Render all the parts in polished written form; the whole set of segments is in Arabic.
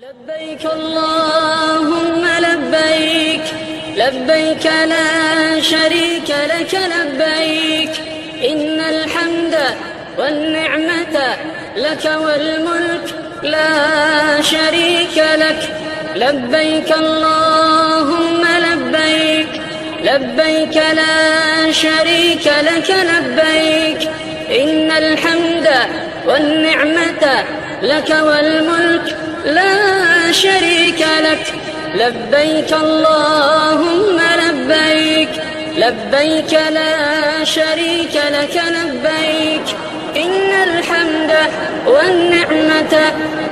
لبيك اللهم لبيك، لبيك لا شريك لك لبيك، إن الحمد والنعمة لك والملك لا شريك لك. لبيك اللهم لبيك، لبيك لا شريك لك لبيك، إن الحمد والنعمة لك والملك لا شريك لك. لبيك اللهم لبيك، لبيك لا شريك لك لبيك، إن الحمد والنعمة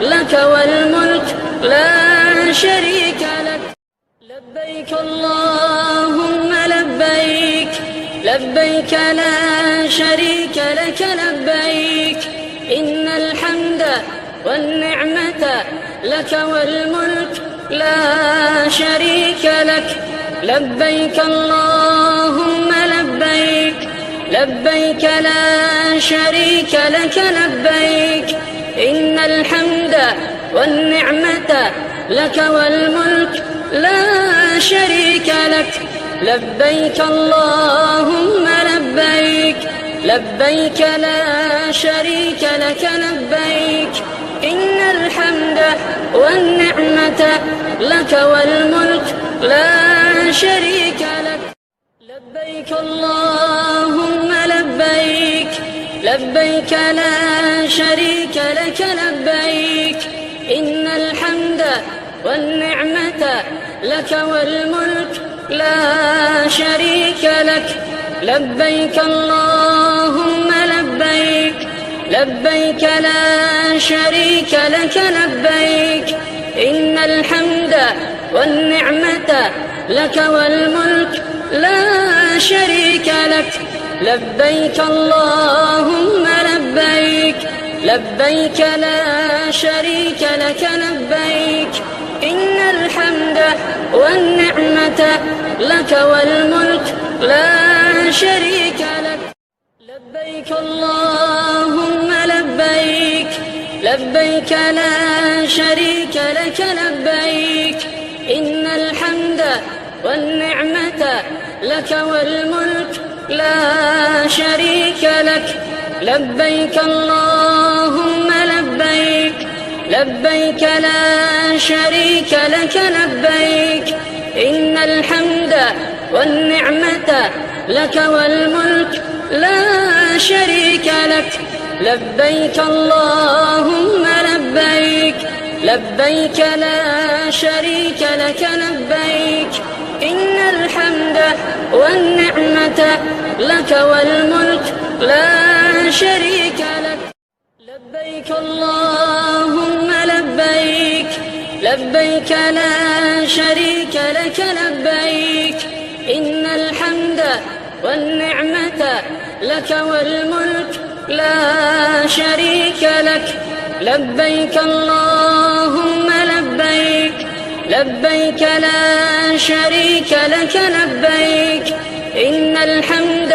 لك والملك لا شريك لك. لبيك اللهم لبيك، لبيك لا شريك لك لبيك، إن الحمد والنعمة لك والملك لا شريك لك. لبيك اللهم لبيك، لبيك لا شريك لك لبيك، إن الحمد والنعمة لك والملك لا شريك لك. لبيك اللهم لبيك، لبيك لا شريك لك لبيك، إن الحمد والنعمة لك والملك لا شريك لك. لبيك اللهم لبيك، لبيك لا شريك لك لبيك، إن الحمد والنعمة لك والملك لا شريك لك. لبيك اللهم لبيك، لبيك لا شريك لك لبيك، إن الحمد والنعمة لك والملك لا شريك لك. لبيك اللهم لبيك، لبيك لا شريك لك لبيك، إن الحمد والنعمة لك والملك لا شريك لك. لبيك اللهم لبيك، لبيك لا شريك لك لبيك، إن الحمد والنعمة لك والملك لا شريك لك. لبيك اللهم لبيك، لبيك لا شريك لك لبيك، إن الحمد والنعمة لك والملك لا شريك لك. لبيك اللهم لبيك، لبيك لا شريك لك لبيك، إن الحمد والنعمة لك والملك لا شريك لك. لبيك اللهم لبيك، لبيك لا شريك لك لبيك، إن الحمد والنعمة لك والملك لا شريك لك. لبيك اللهم لبيك، لبيك لا شريك لك لبيك، إن الحمد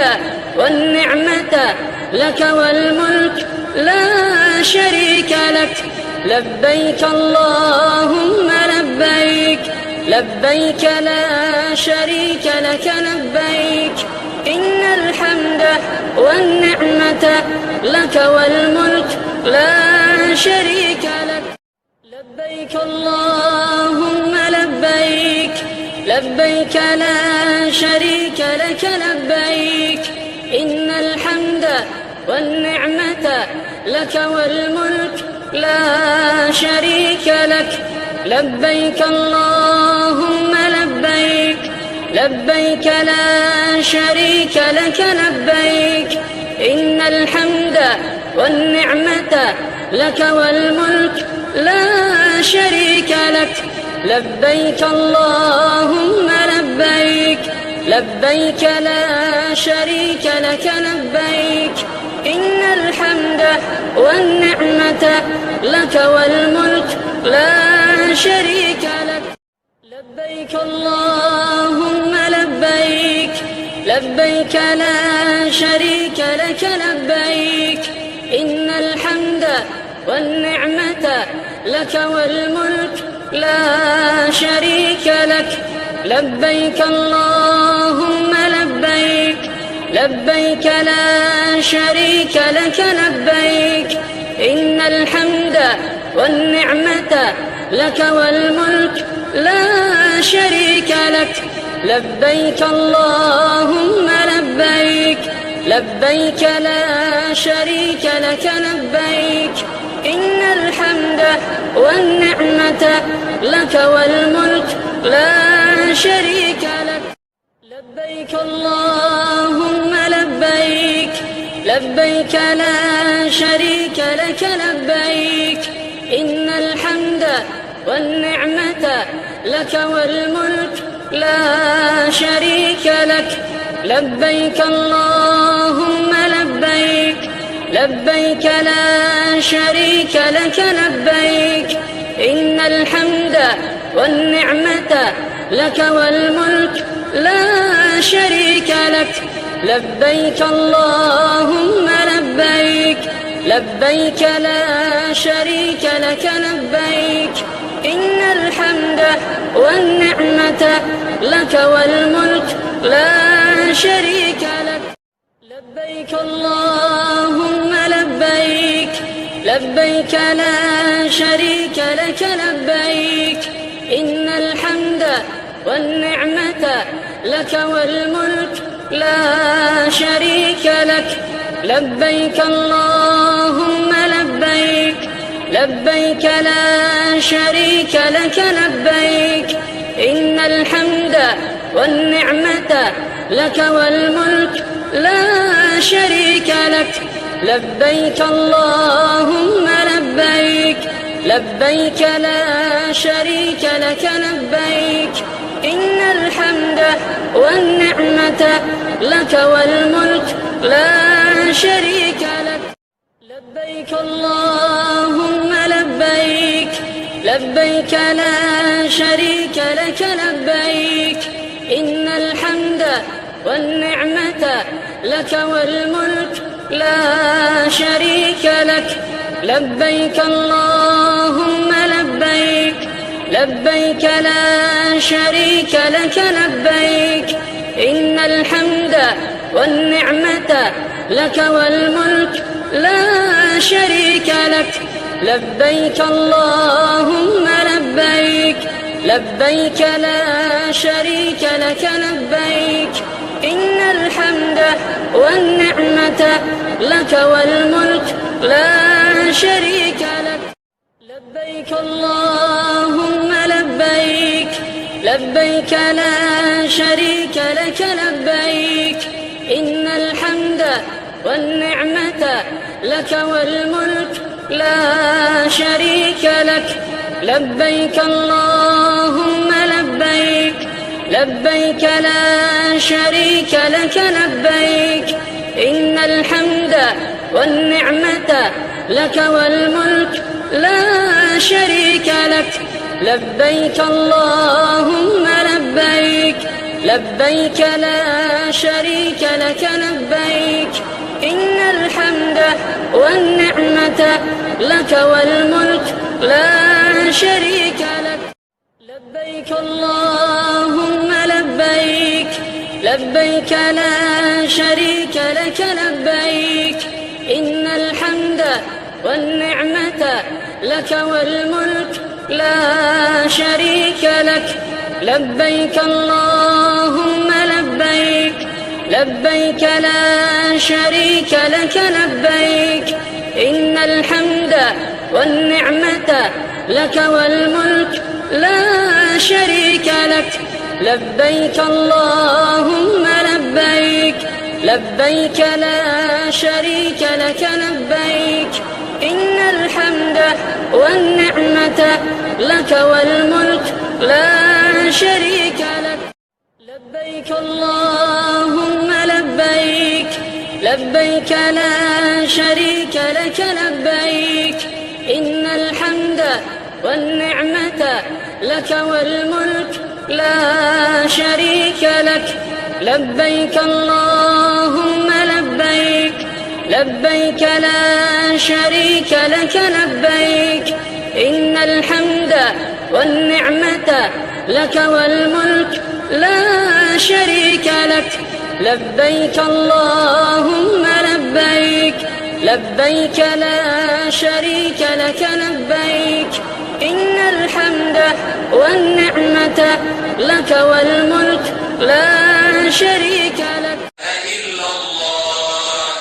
والنعمة لك والملك لا شريك لك. لبيك اللهم لبيك، لبيك لا شريك لك لبيك، إن الحمد والنعمة لك والملك لا شريك لك. لبيك اللهم لبيك، لبيك لا شريك لك لبيك، إن الحمد والنعمة لك والملك لا شريك لك. لبيك اللهم لبيك، لبيك لا شريك لك لبيك، إن الحمد والنعمة لك والملك لا شريك لك. لبيك اللهم لبيك، لبيك لا شريك لك لبيك، إن الحمد والنعمة لك والملك لا شريك لك. لبيك اللهم لبيك، لبيك لا شريك لك لبيك، إن الحمد والنعمة لك والملك لا شريك لك. لبيك اللهم لبيك، لبيك لا شريك لك لبيك، إن الحمد والنعمة لك والملك لا شريك لك. لبيك اللهم لبيك، لبيك لا شريك لك لبيك، إن الحمد والنعمة لك والملك لا شريك لك. لبيك اللهم لبيك، لبيك لا شريك لك لبيك، إن الحمد والنعمة لك والملك لا شريك لك. لبيك اللهم لبيك، لبيك لا شريك لك لبيك، إن الحمد والنعمة لك والملك لا شريك لك. لبيك اللهم لبيك، لبيك لا شريك لك لبيك، إن الحمد والنعمة لك والملك لا شريك لك. لبيك اللهم لبيك، لبيك لا شريك لك لبيك، إن الحمد والنعمة لك والملك لا شريك لك. لبيك اللهم لبيك، لبيك لا شريك لك لبيك، إن الحمد والنعمة لك والملك لا شريك لك. لبيك اللهم لبيك، لبيك لا شريك لك لبيك، إن الحمد والنعمة لك والملك لا شريك لك. لبيك اللهم لبيك، لبيك لا شريك لك لبيك، إن الحمد والنعمة لك والملك لا شريك لك. لبيك اللهم لبيك، لبيك لا شريك لك لبيك، إن الحمد والنعمة لك والملك لا شريك لك. لبيك اللهم لبيك، لبيك لا شريك لك لبيك، إن الحمد والنعمة لك والملك لا شريك لك. لبيك اللهم لبيك، لبيك لا شريك لك لبيك، إن الحمد والنعمة لك والملك لا شريك لك. لبيك اللهم لبيك، لبيك لا شريك لك لبيك، إن الحمد والنعمة لك والملك لا شريك لك. لبيك اللهم لبيك، لبيك لا شريك لك لبيك، إن الحمد والنعمة لك والملك لا شريك لك. لبيك اللهم لبيك، لبيك لا شريك لك لبيك، إن الحمد والنعمة لك والملك لا شريك لك. لبيك اللهم لبيك، لبيك لا شريك لك لبيك، إن الحمد والنعمة لك والملك لا شريك لك. لبيك اللهم لبيك، لبيك لا شريك لك لبيك، إن الحمد والنعمة لك والملك لا شريك لك. لبيك اللهم لبيك، لبيك لا شريك لك لبيك، إن الحمد والنعمة لك والملك لا شريك لك. لبيك اللهم لبيك، لبيك لا شريك لك لبيك إن الحمد والنعمة لك والملك لا شريك لك لبيك اللهم لبيك لبيك لا شريك لك لبيك إن الحمد والنعمة لك والملك لا شريك لك إلا الله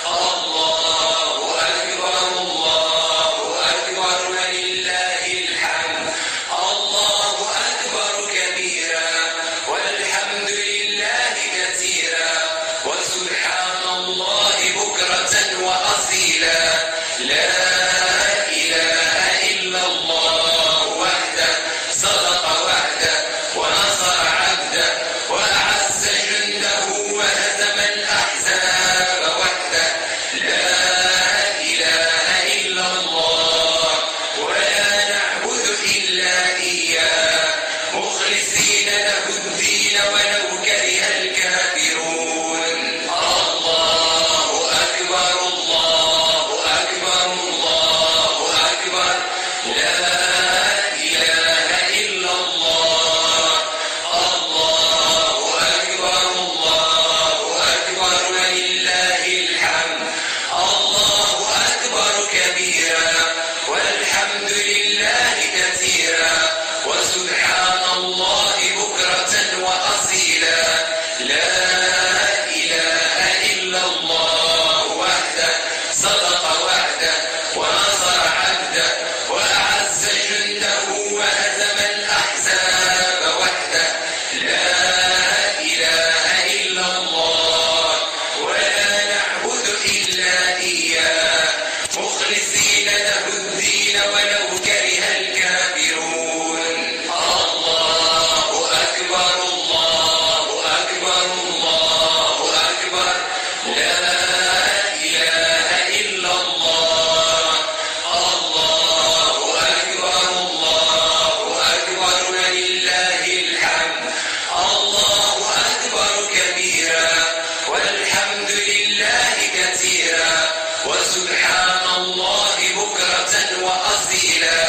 الله أكبر الله أكبر ولله الحمد الله أكبر كبيرا والحمد لله كثيرا وسبحان الله بكرة وأصيلا لا إله إلا الله وحده صدق وعده ونصر عبده وأعز جنده وهزم الأحزاب وحده لا إله إلا الله ولا نعبد إلا إياه مخلصين له الدين ولو كره الكافرون الله أكبر الله أكبر الله أكبر لا إله إلا الله الله أكبر الله أكبر ولله الحمد الله أكبر كبيرا والحمد لله كثيرا وسبحان الله بكرة وأصيلا لا إله إلا الله وحده صدق وعده ونصر عبده وأعز جنده وهزم الأحزاب وحده لا إله إلا الله ولا نعبد إلا إياه مخلصين له الدين ولو كره الكافرون الله أكبر الله أكبر الله أكبر لا إله إلا الله الله أكبر الله أكبر ولله الحمد الله أكبر كبيرا والحمد لله كثيرا وسبحان الله بكرة وأصيلا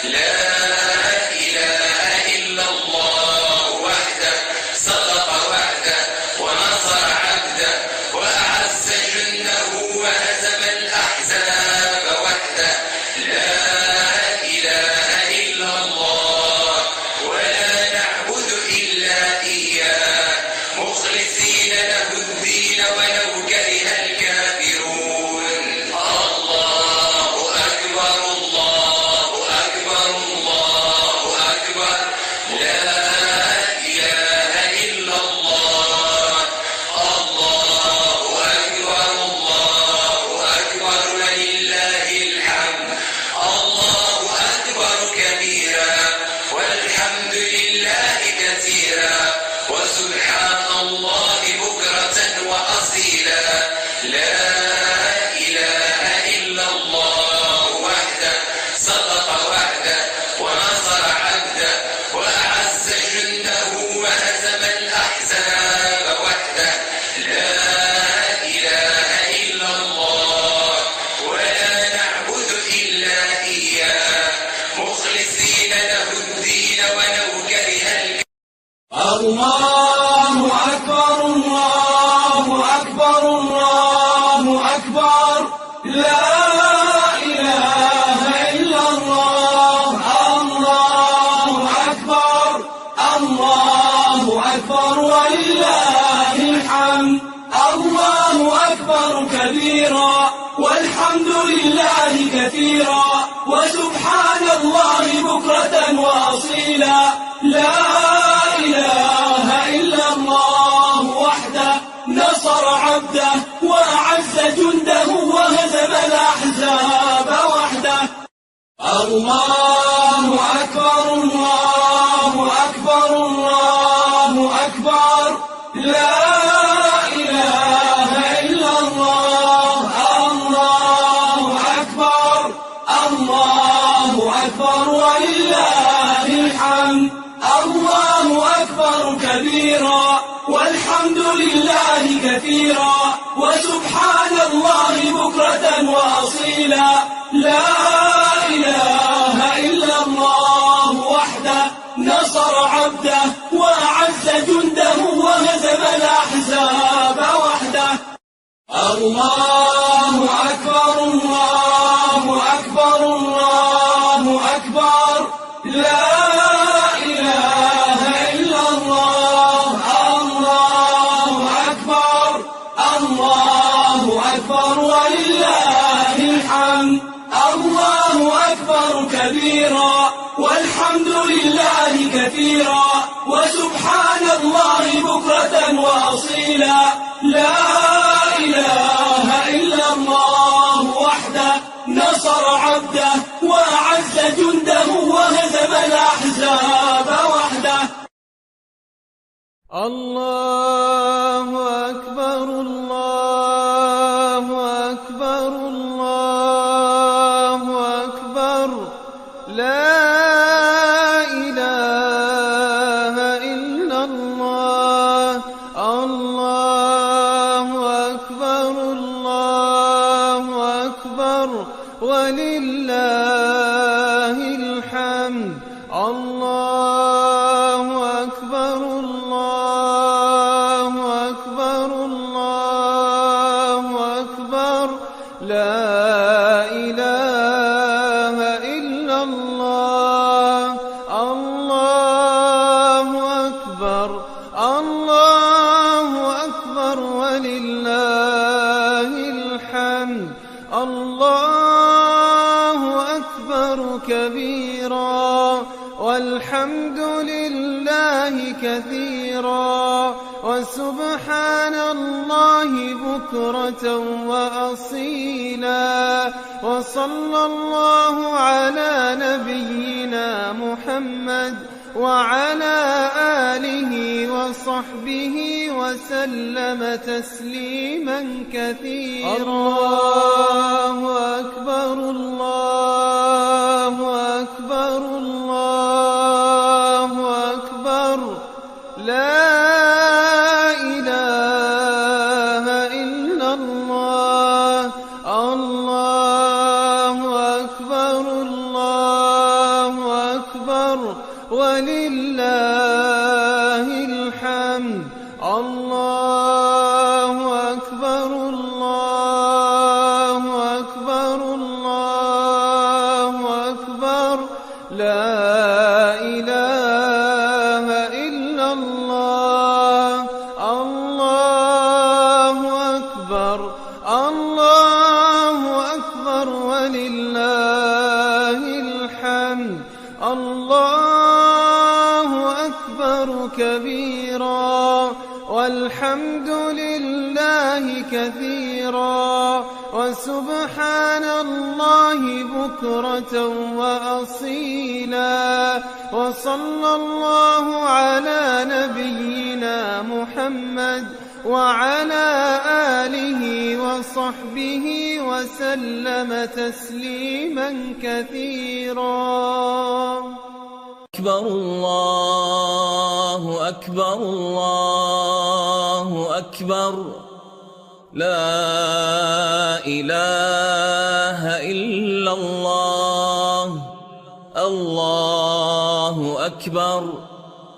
لا إله إلا الله وحده صدق وعده ونصر عبده وأعز جنده وهزم الأحزاب وحده لا إله إلا الله ولا نعبد إلا إياه مخلصين له الدين ولو كره الكافرون الله أكبر الله أكبر الله أكبر لا إله إلا الله الله أكبر الله أكبر ولله الحمد الله أكبر كبيرا والحمد لله كثيرا وسبحان الله بكرة وأصيلا لا إله إلا الله وحده صدق وعده ونصر عبده وأعز جنده وهزم الأحزاب وحده لا إله إلا الله ولا نعبد إلا إياه مخلصين له الدين ولو كره الله أكبر الله أكبر الله أكبر لا إله إلا الله الله أكبر الله أكبر ولله الحمد الله أكبر كبيرا والحمد لله كثيرا وسبحان الله بكرة وأصيلا لا إله إلا الله وحده نصر عبده وأعز جنده وهزم الأحزاب وحده الله أكبر الله أكبر الله أكبر لا إله إلا الله الله أكبر الله أكبر ولله الحمد الله أكبر كبيرا والحمد لله كثيرا وسبحان الله بكرة وأصيلا لا إله إلا الله وحده نصر عبده وأعز جنده وهزم الأحزاب وحده الله أكبر الله أكبر الله أكبر لا إله إلا الله الله أكبر الله أكبر ولله الحمد الله أكبر كبيرا والحمد لله كثيرا وسبحان الله بكرة وأصيلا لا إله إلا الله وحده نصر عبده وأعز جنده وهزم الأحزاب وحده الله أكبر الله أكبر الله أكبر لا إله إلا الله الله أكبر الله أكبر ولله الحمد الله أكبر الله أكبر الله أكبر لا إله إلا الله الله أكبر الله أكبر ولله الحمد الله أكبر كبيرا والحمد لله كثيرا وسبحان الله بكرة وأصيلا وصلى الله على نبينا محمد وعلى آله وصحبه وسلم تسليما كثيرا الله أكبر الله أكبر الله أكبر لا إله إلا الله الله أكبر الله أكبر ولله الحمد الله أكبر الله أكبر الله أكبر لا إله إلا الله الله أكبر الله أكبر ولله الحمد الله أكبر كبيرا والحمد لله كثيرا وسبحان الله بكرة وأصيلا وصلى الله على نبينا محمد وعلى آله وصحبه وسلم تسليما كثيرا أكبر الله أكبر الله أكبر لا إله إلا الله الله أكبر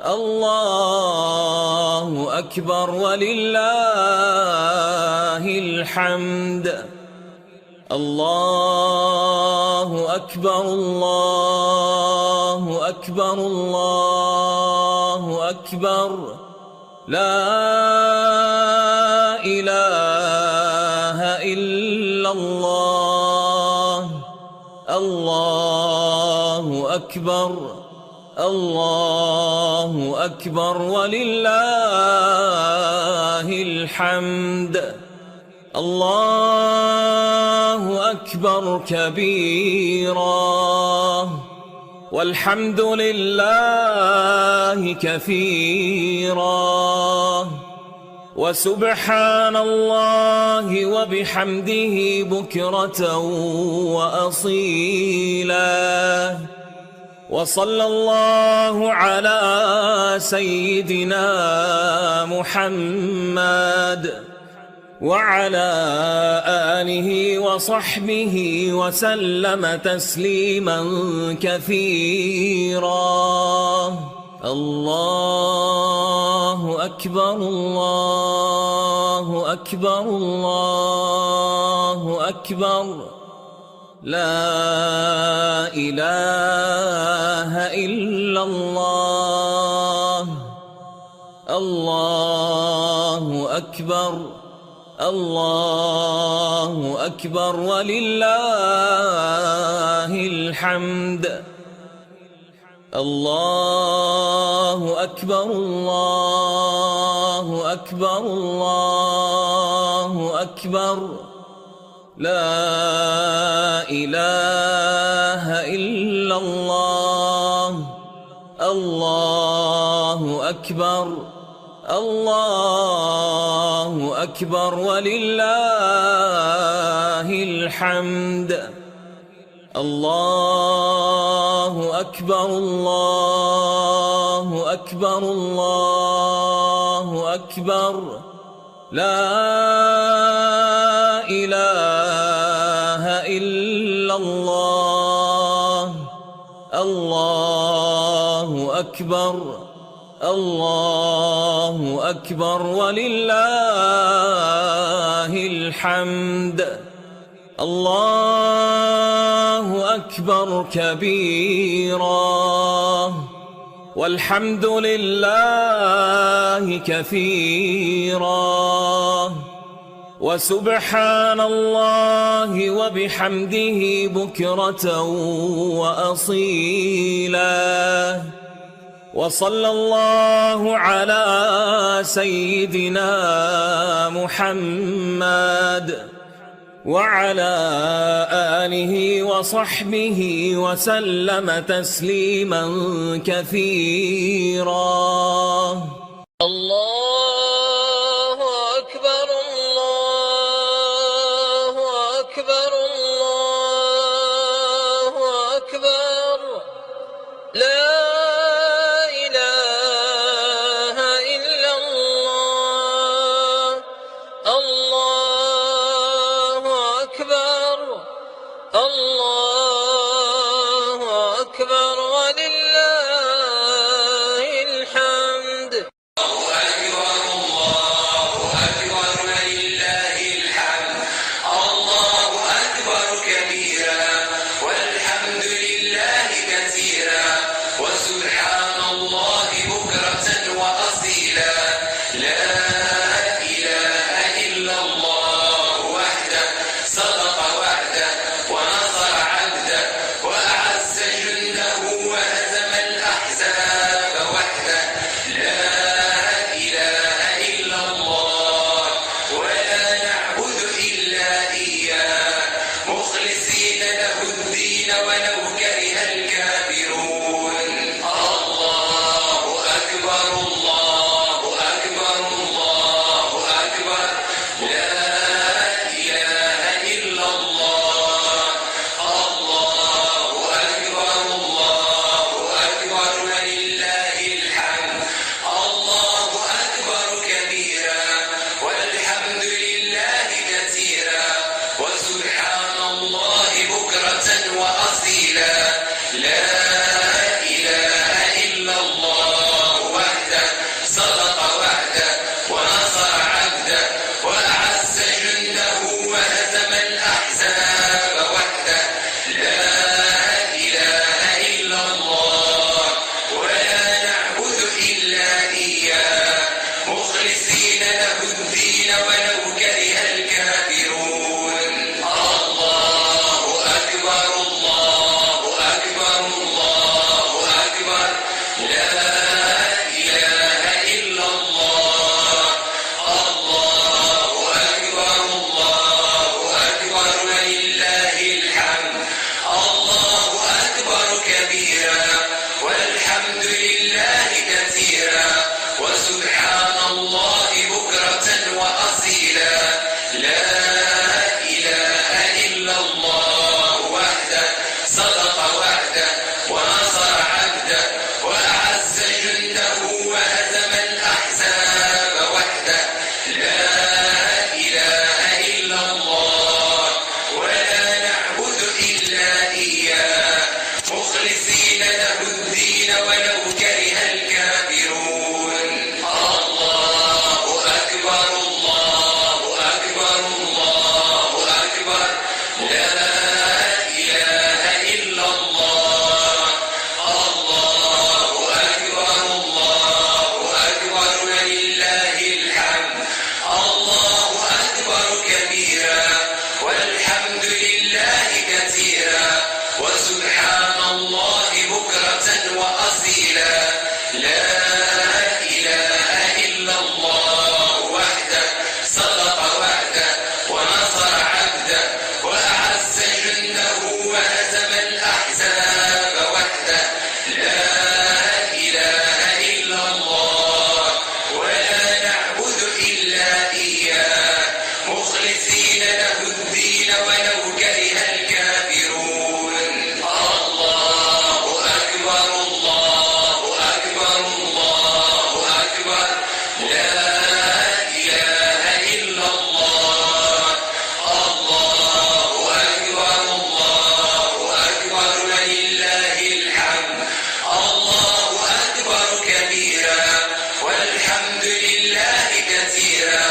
الله أكبر ولله الحمد الله أكبر الله أكبر الله أكبر لا إله إلا الله الله أكبر الله أكبر ولله الحمد الله أكبر كبيرا والحمد لله كثيرا وسبحان الله وبحمده بكرة وأصيلا وصلى الله على سيدنا محمد وعلى آله وصحبه وسلم تسليما كثيرا. الله أكبر الله أكبر الله أكبر، لا إله إلا الله. الله أكبر الله أكبر ولله الحمد. الله أكبر الله أكبر الله أكبر، لا إله إلا الله. الله أكبر الله أكبر ولله الحمد. الله أكبر الله أكبر الله أكبر، لا إله إلا الله. الله أكبر الله أكبر ولله الحمد. الله أكبر كبيرا، والحمد لله كثيرا، وسبحان الله وبحمده بكرة وأصيلا. وصلى الله على سيدنا محمد وعلى آله وصحبه وسلم تسليما كثيرا. الله أكبر الله أكبر الله أكبر، لا إله إلا الله. الله أكبر الله أكبر ولله الحمد. صدق وعده ونصر ولو كره الكافرون الله أكبر الله أكبر الله أكبر لا إله إلا الله الله أكبر الله أكبر ولله الحمد الله أكبر كبيرا والحمد لله كثيرا وسبحان الله بكرة وأصيلا لا إله إلا الله وحده صدق وعده ونصر عبده وأعز جنده وهزم الأحزاب وحده لا إله إلا الله ولا نعبد إلا إياه مخلصين له الدين ولو كره الكافرون الله أكبر الله أكبر الله أكبر لا إله إلا الله الله أكبر الله أكبر ولله الحمد الله أكبر كبيرا والحمد لله كثيرا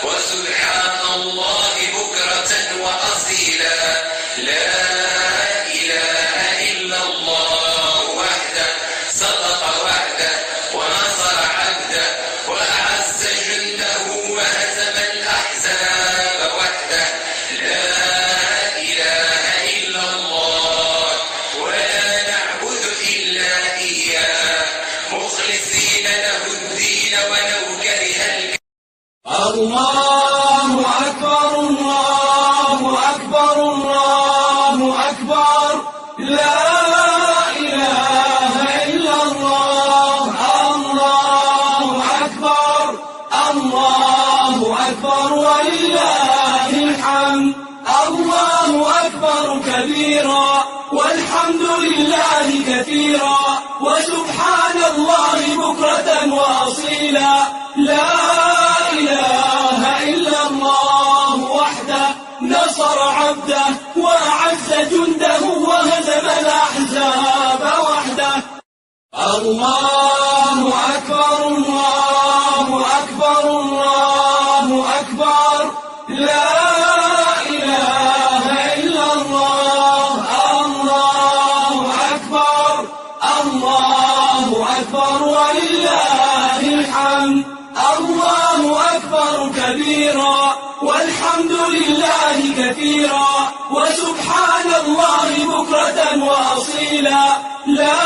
وسبحان الله بكرة وأصيلا لا إله إلا الله وحده صدق وعده ونصر عبده وأعز جنده وهزم الأحزاب وحده لا إله إلا الله ولا نعبد إلا إياه مخلصين له الدين ولو كره الله أكبر الله أكبر الله أكبر لا إله إلا الله الله أكبر الله أكبر ولله الحمد الله أكبر كبيرا والحمد لله كثيرا وسبحان الله بكرة وأصيلا لا إله إلا الله وحده نصر عبده وأعز جنده وهزم الأحزاب وحده الله أكبر الله أكبر الله أكبر لا إله إلا الله الله أكبر الله أكبر ولله الحمد الله أكبر كبيرا والحمد لله كثيرا وسبحان الله بكرة وأصيلا لا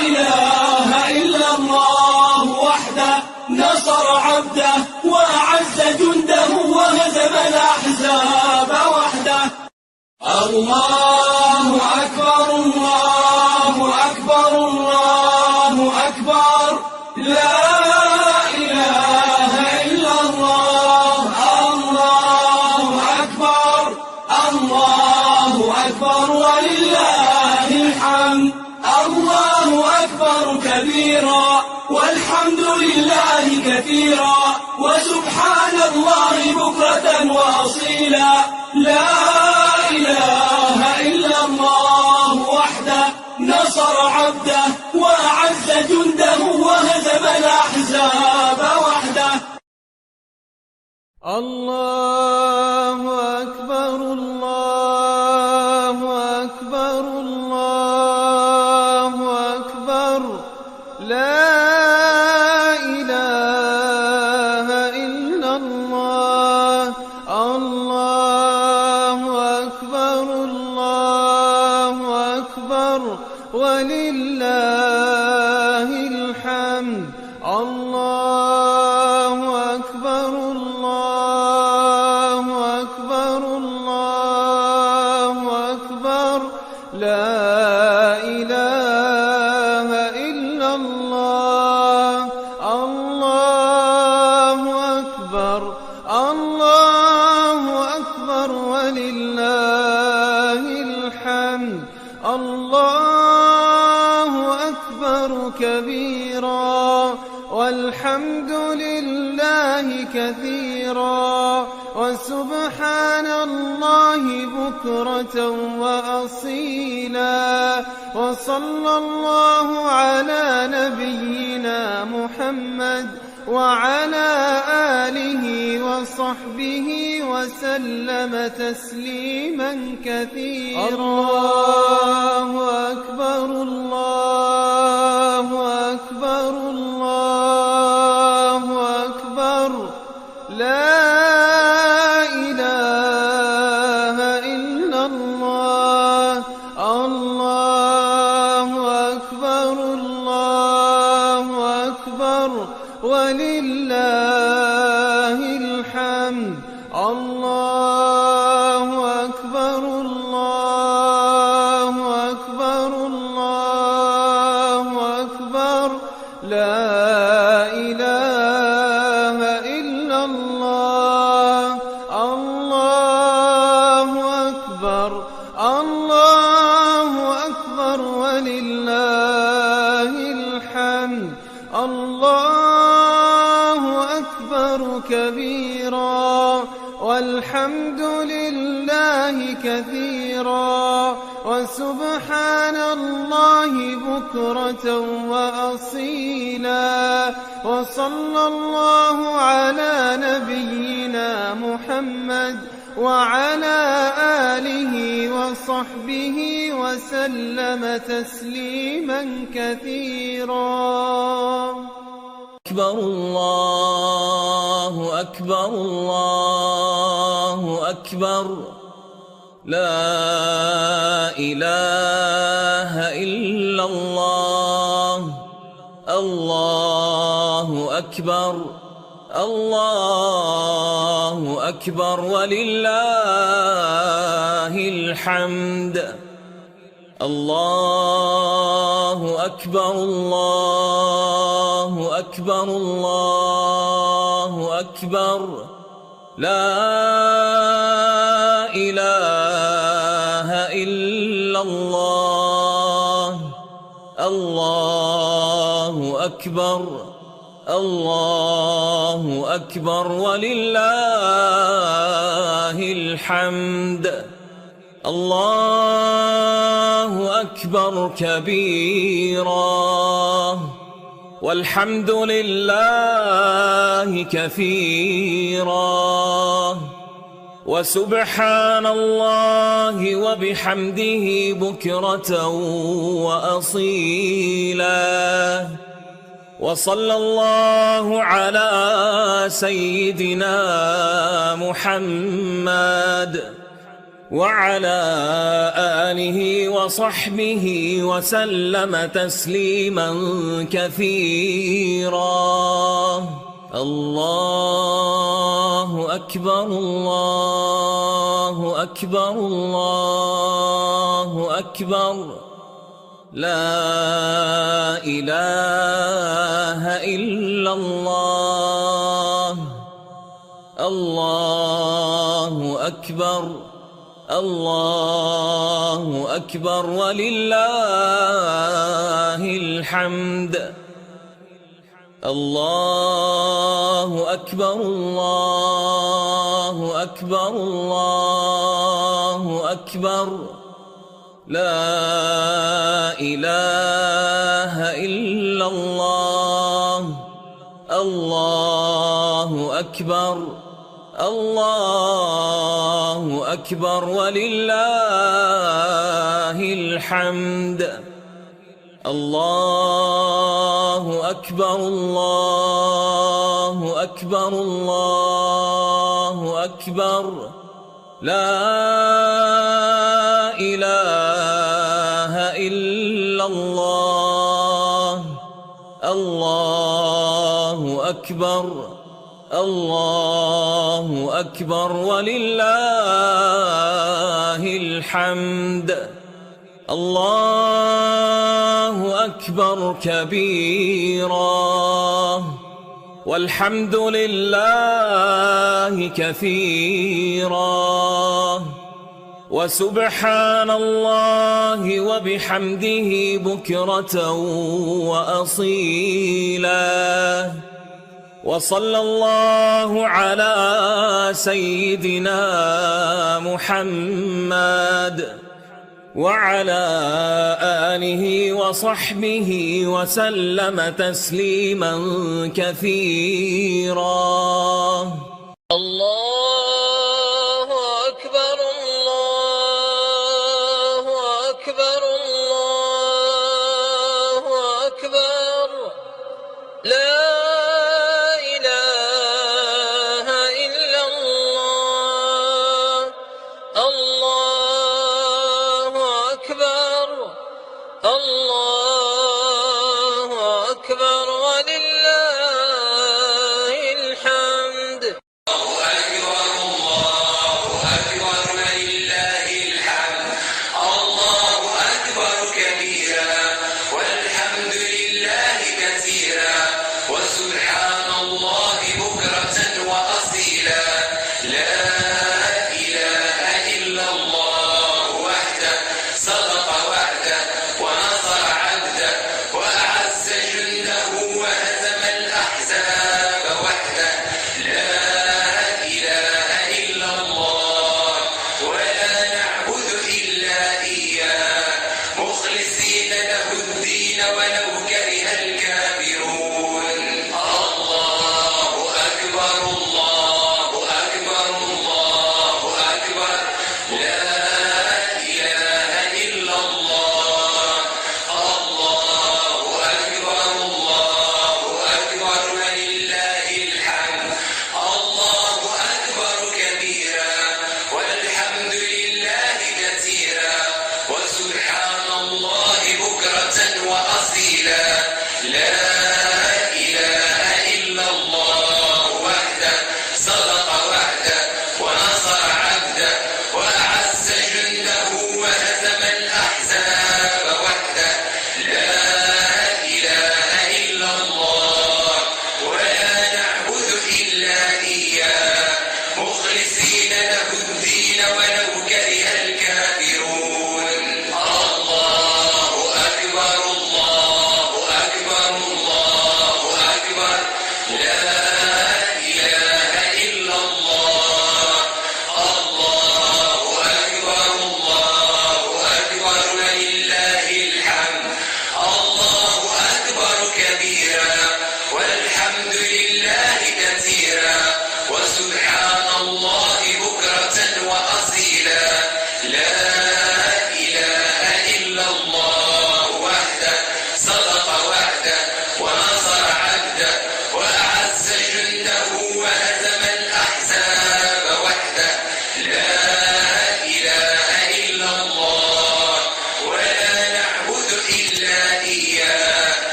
إله إلا الله وحده نصر عبده وأعز جنده وهزم الأحزاب وحده الله أكبر الله أكبر الله أكبر لا إله إلا الله الله أكبر الله أكبر ولله الحمد الله أكبر كبيرا والحمد لله كثيرا وسبحان الله بكرة وأصيلا لا إله إلا الله وحده نصر عبده وأعز جنده وهزم الأحزاب وحده الله أكبر الله أكبر الله أكبر لا إله إلا الله الله أكبر الله أكبر ولله الحمد الله أكبر الله أكبر الله أكبر لا إله إلا الله الله أكبر الله أكبر ولله الحمد الله أكبر كبيرا والحمد لله كثيرا وسبحان الله بكرة وأصيلا وصلى الله على نبينا محمد وعلى آله وصحبه وسلم تسليما كثيرا. الله أكبر الله أكبر الله أكبر لا إله إلا الله. الله أكبر الله أكبر ولله الحمد. الله أكبر الله أكبر الله أكبر لا إله إلا الله. الله أكبر الله أكبر ولله الحمد. الله أكبر كبيرا والحمد لله كثيرا وسبحان الله بكرة وأصيلا وصلى الله على نبينا محمد وعلى آله وصحبه وسلم تسليما كثيرا. أكبر الله أكبر الله أكبر لا إله إلا الله. الله أكبر الله أكبر ولله الحمد. الله أكبر الله أكبر الله أكبر لا إله إلا الله. الله أكبر الله أكبر ولله الحمد. الله أكبر كبيرا والحمد لله كثيرا وسبحان الله وبحمده بكرة وأصيلا وصلى الله على سيدنا محمد وعلى آله وصحبه وسلم تسليما كثيرا. الله أكبر الله أكبر الله أكبر لا إله إلا الله. الله أكبر الله أكبر ولله الحمد. الله أكبر الله أكبر الله أكبر لا إله إلا الله. الله أكبر الله أكبر ولله الحمد. الله أكبر الله أكبر الله أكبر لا إله إلا الله. الله أكبر الله أكبر ولله الحمد. الله أكبر كبيرا والحمد لله كثيرا وسبحان الله وبحمده بكرة وأصيلا. وصلى الله على سيدنا محمد وعلى آله وصحبه وسلم تسليما كثيرا. الله أكبر الله أكبر الله أكبر لا إله إلا الله. الله أكبر الله أكبر ولله الحمد.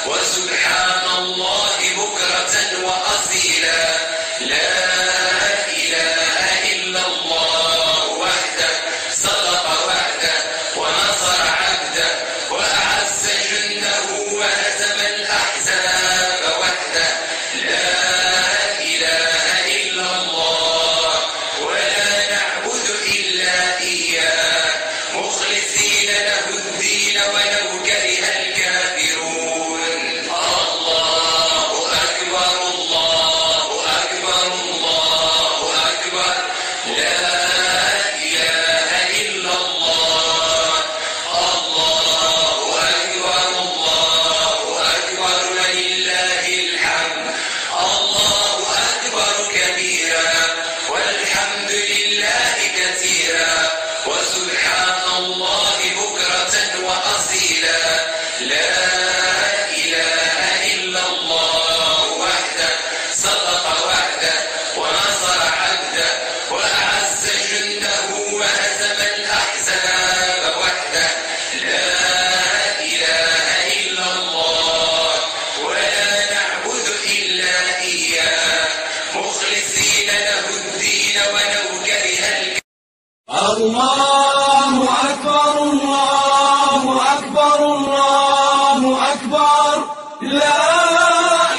وسبحان الله بكرة وأصيلا. الدين ولو كره الله أكبر الله أكبر الله أكبر لا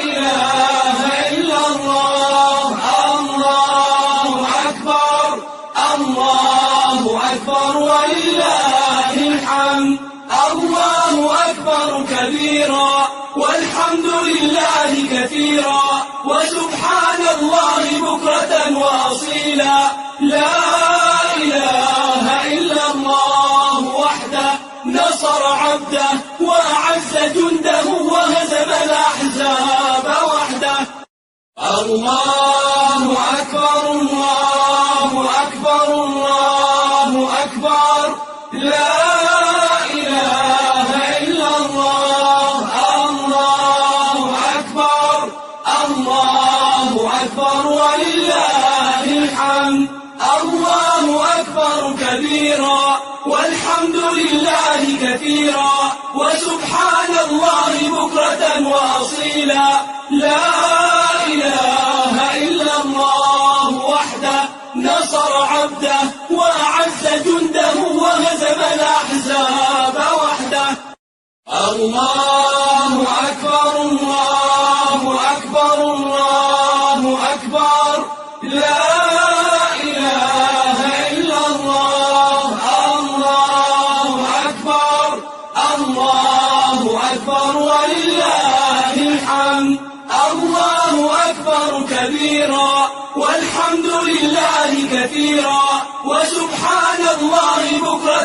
إله إلا الله الله أكبر الله أكبر ولله الحمد الله أكبر كبيرا والحمد لله كثيرا وسبحان الله بكرة وأصيلا لا إله إلا الله وحده نصر عبده وأعز جنده وهزم الأحزاب وحده الله أكبر الله أكبر الله أكبر لا إله إلا الله الله أكبر الله أكبر ولله الحمد الله أكبر كبيرا والحمد لله كثيرا وسبحان الله بكرة وأصيلا لا إله إلا الله وحده نصر عبده وأعز جنده وهزم الأحزاب وحده الله أكبر الله أكبر الله أكبر لا إله إلا الله الله أكبر الله أكبر ولله الحمد الله أكبر كبيرا والحمد لله كثيرا وسبحان الله بكرة